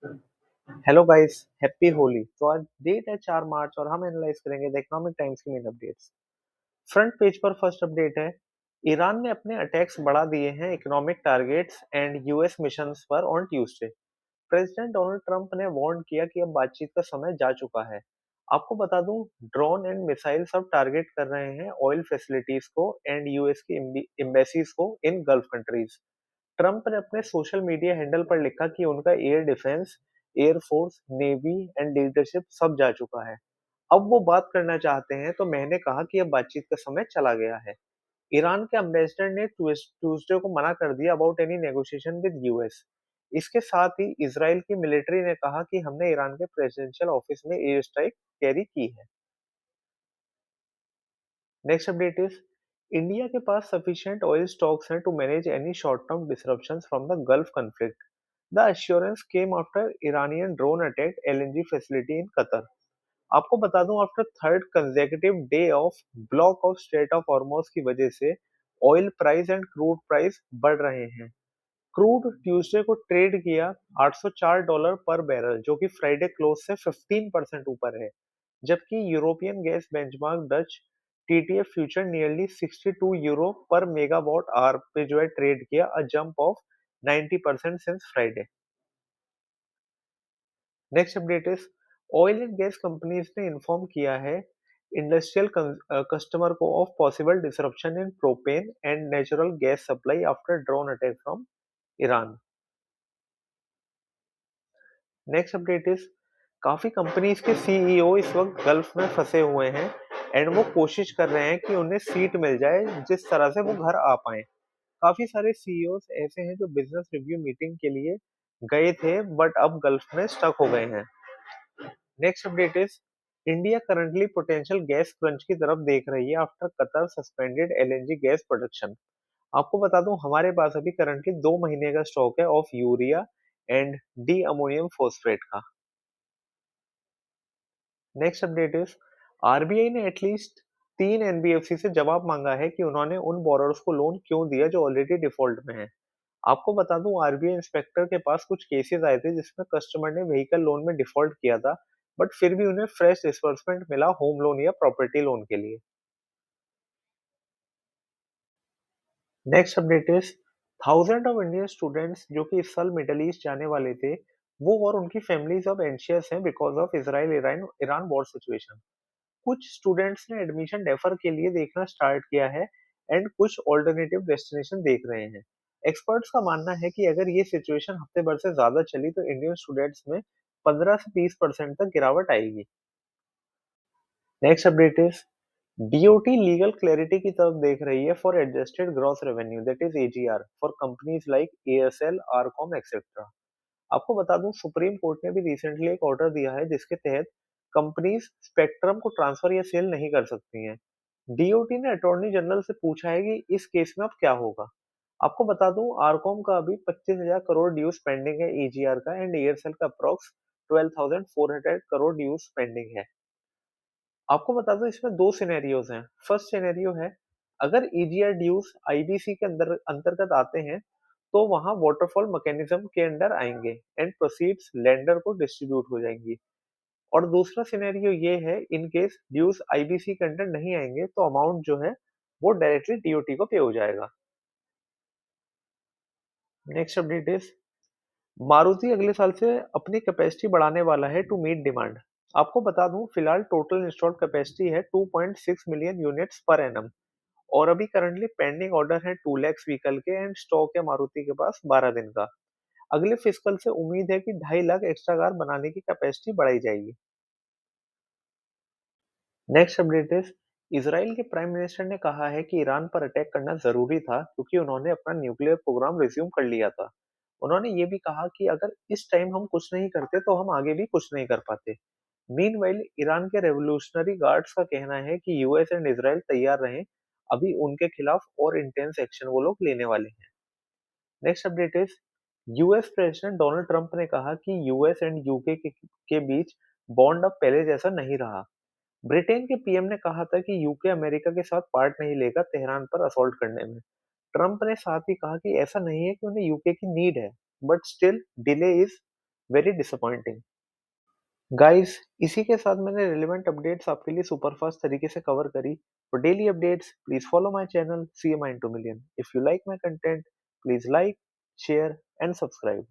Hello guys, happy Holi. तो आज date है 4 मार्च और हम एनालाइज करेंगे द इकोनॉमिक टाइम्स की मेन अपडेट्स। फ्रंट पेज पर फर्स्ट अपडेट है, ईरान ने अपने अटैक्स बढ़ा दिए हैं economic targets and US missions पर on Tuesday. President Donald Trump ने वार्न किया कि अब बातचीत का समय जा चुका है। आपको बता दूं, ड्रोन एंड मिसाइल सब टारगेट कर रहे हैं ऑयल फैसिलिटीज को एंड यूएस की एम्बेसीज को इन गल्फ कंट्रीज। ट्रंप ने अपने सोशल मीडिया हैंडल पर लिखा कि उनका air defence, air force, navy and leadership सब जा चुका है। अब वो बात करना चाहते हैं, तो मैंने कहा कि अब बातचीत का समय चला गया है। ईरान के एम्बेसडर ने ट्यूसडे को मना कर दिया about any negotiation with US. इसके साथ ही इसराइल की मिलिट्री ने कहा कि हमने ईरान के प्रेसिडेंशियल ऑफिस में एयर स्ट्राइक कैरी की है। नेक्स्ट अपडेट इज, इंडिया के पास सफिशिएंट ऑयल स्टॉक्स हैं to manage any short term disruptions from the Gulf conflict. The assurance came after Iranian drone attacked LNG facility in Qatar. आपको बता दूं, after third consecutive day of block of straight of Hormuz की वजह से oil price and crude price बढ़ रहे हैं। Crude Tuesday को ट्रेड किया $804 पर बैरल, जो कि फ्राइडे क्लोज से 15% ऊपर है। जबकि European gas benchmark Dutch TTF future nearly 62 euro पर मेगावाट आवर पे जो है ट्रेड किया, a jump of 90% since Friday. Next update is, oil and gas companies ने इन्फॉर्म किया है इंडस्ट्रियल कस्टमर को of possible disruption in propane and natural gas supply after drone attack from Iran. Next update is, काफी companies के CEO इस वक्त gulf में फंसे हुए हैं एंड वो कोशिश कर रहे हैं कि उन्हें सीट मिल जाए जिस तरह से वो घर आ पाए। काफी सारे सीईओ ऐसे हैं जो बिजनेस रिव्यू मीटिंग के लिए गए थे बट अब गल्फ में स्टक हो गए हैं। Next update is, India currently potential gas crunch की तरफ देख रही है after Qatar suspended LNG gas production. आपको बता दूं, हमारे पास अभी करंटली 2 महीने का स्टॉक है of urea and D ammonium phosphate का। नेक्स्ट अपडेट इज, आरबीआई ने एटलीस्ट 3 एनबीएफसी से जवाब मांगा है कि उन्होंने उन बोरोवर्स को लोन क्यों दिया जो ऑलरेडी डिफॉल्ट में है। आपको बता दूं, आरबीआई इंस्पेक्टर के पास कुछ केसेस आए थे जिसमें कस्टमर ने व्हीकल लोन में डिफॉल्ट किया था, बट फिर भी उन्हें फ्रेश डिसबर्समेंट मिला होम लोन या प्रॉपर्टी लोन के लिए। Next update is, thousand of Indian students जो कि इस साल मिडल ईस्ट जाने वाले थे, वो और उनकी फैमिलीज अब एंशियस हैं because of Israel Iran Iran war situation. कुछ स्टूडेंट्स ने एडमिशन डेफर के लिए देखना स्टार्ट किया है एंड कुछ ऑल्टरनेटिव डेस्टिनेशन देख रहे हैं। एक्सपर्ट्स का मानना है कि अगर ये सिचुएशन हफ्ते भर से ज्यादा चली तो इंडियन स्टूडेंट्स में 15 से 20% तक गिरावट आएगी। Next update is, DOT legal clarity की तरफ देख रही है for adjusted gross revenue that is AGR for companies like ASL, RCom etcetera. आपको बता दूं, सुप्रीम कोर्ट ने भी रिसेंटली एक ऑर्डर दिया है जिसके तहत कंपनीज स्पेक्ट्रम को ट्रांसफर या सेल नहीं कर सकती हैं। डीओटी ने अटॉर्नी जनरल से पूछा है कि इस केस में अब क्या होगा। आपको बता दूं, आरकॉम का अभी 25,000 करोड़ ड्यूज पेंडिंग है एजीआर का एंड एयरसेल का अप्रॉक्स 12,400 करोड़ ड्यूज पेंडिंग है। आपको बता दूं, इसमें दो सिनेरियोज हैं। फर्स्ट सिनेरियो है, अगर ईजीआर ड्यूज आईबीसी के अंतर्गत आते हैं तो वहां वाटरफॉल मैकेनिज्म के अंडर आएंगे एंड प्रोसीड्स लेंडर को डिस्ट्रीब्यूट हो जाएंगी। और दूसरा सिनेरियो ये है, इन केस ड्यूज आईबीसी के अंडर नहीं आएंगे तो अमाउंट जो है वो डायरेक्टली डीओटी को पे हो जाएगा। नेक्स्ट अपडेट इज, मारुति अगले साल से अपनी कैपेसिटी बढ़ाने वाला है टू मीट डिमांड। आपको बता दूं, फिलहाल टोटल इंस्टॉल्ड कैपेसिटी है 2.6 मिलियन यूनिट्स पर एनम और अभी करंटली पेंडिंग ऑर्डर है 2 लाख व्हीकल के एंड स्टॉक है मारुति के पास 12 दिन का। अगले फिस्कल से उम्मीद है कि 2.5 लाख एक्स्ट्रा कार बनाने की कैपेसिटी बढ़ाई जाएगी। नेक्स्ट अपडेट इज, इसराइल के प्राइम मिनिस्टर ने कहा है कि ईरान पर अटैक करना जरूरी था क्योंकि उन्होंने अपना न्यूक्लियर प्रोग्राम रिज्यूम कर लिया था। उन्होंने ये भी कहा कि अगर इस टाइम हम कुछ नहीं करते तो हम आगे भी कुछ नहीं कर पाते। मीनवाइल ईरान के रेवोल्यूशनरी गार्ड्स का कहना है कि यूएस एंड इसराइल तैयार रहें, अभी उनके खिलाफ और इंटेंस एक्शन वो लोग लेने वाले हैं। Next update is, US president Donald Trump ने कहा कि यूएस एंड यूके के बीच बॉन्ड अब पहले जैसा नहीं रहा। ब्रिटेन के पीएम ने कहा था कि यूके अमेरिका के साथ पार्ट नहीं लेगा तेहरान पर असॉल्ट करने में। ट्रंप ने साथ ही कहा कि ऐसा नहीं है कि उन्हें यूके की नीड है, but still delay is very disappointing. Guys, इसी के साथ मैंने रिलेवेंट अपडेट्स आपके लिए सुपर फास्ट तरीके से कवर करी। For daily updates please follow my channel CMI into Million। If you like my content please like, share and subscribe.